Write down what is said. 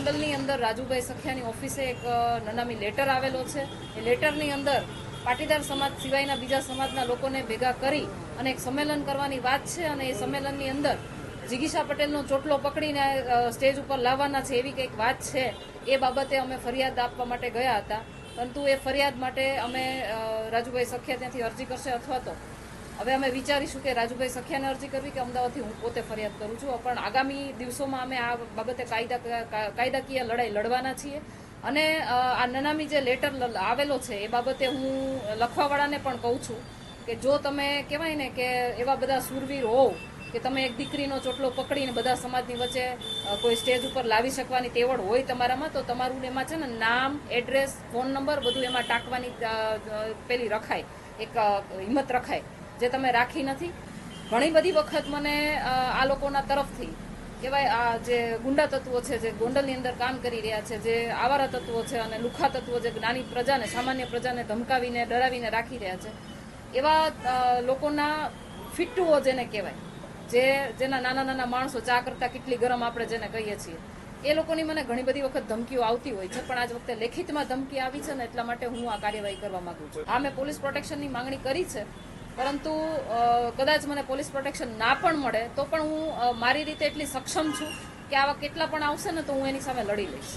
ગોંડલની અંદર રાજુભાઈ સખિયાની ઓફિસે એક નનામી લેટર આવેલો છે। એ લેટરની અંદર પાટીદાર સમાજ સિવાયના બીજા સમાજના લોકોને ભેગા કરી અને એક સંમેલન કરવાની વાત છે અને એ સંમેલનની અંદર જિગીશા પટેલનો ચોટલો પકડીને સ્ટેજ ઉપર લાવવાના છે એવી કંઈક વાત છે। એ બાબતે અમે ફરિયાદ આપવા માટે ગયા હતા, પરંતુ એ ફરિયાદ માટે અમે રાજુભાઈ સખિયા ત્યાંથી અરજી કરશે અથવા તો હવે અમે વિચારીશું કે રાજુભાઈ સખિયાને અરજી કરવી કે અમદાવાદથી હું પોતે ફરિયાદ કરું છું। પણ આગામી દિવસોમાં અમે આ બાબતે કાયદાકીય લડાઈ લડવાના છીએ અને આ નનામી જે લેટર આવેલો છે એ બાબતે હું લખવાવાળાને પણ કહું છું કે જો તમે કહેવાય ને કે એવા બધા સુરવીર હોવ કે તમે એક દીકરીનો ચોટલો પકડીને બધા સમાજની વચ્ચે કોઈ સ્ટેજ ઉપર લાવી શકવાની તેવડ હોય તમારામાં, તો તમારું એમાં છે ને નામ, એડ્રેસ, ફોન નંબર બધું એમાં ટાંકવાની પેલી રખાય, એક હિંમત રખાય, જે તમે રાખી નથી। ઘણી બધી વખત મને આ લોકોના તરફથી કહેવાય આ જે ગુંડા તત્વો છે જે ગોંડલની અંદર કામ કરી રહ્યા છે, જે આવારા તત્વો છે અને લુખા તત્વો જે નાની પ્રજાને, સામાન્ય પ્રજાને ધમકાવીને ડરાવીને રાખી રહ્યા છે, એવા લોકોના ફિટ્ટુઓ જેને કહેવાય, જેના નાના નાના માણસો ચા કરતા કેટલી ગરમ આપણે જેને કહીએ છીએ, એ લોકોની મને ઘણી બધી વખત ધમકીઓ આવતી હોય છે। પણ આજ વખતે લેખિતમાં ધમકી આવી છે ને એટલા માટે હું આ કાર્યવાહી કરવા માંગુ છું। હા, મેં પોલીસ પ્રોટેક્શનની માંગણી કરી છે, પરંતુ કદાચ મને પોલીસ પ્રોટેક્શન ના પણ મળે તો પણ હું મારી રીતે એટલી સક્ષમ છું કે આવા કેટલા પણ આવશે ને તો હું એની સામે લડી લઈશ।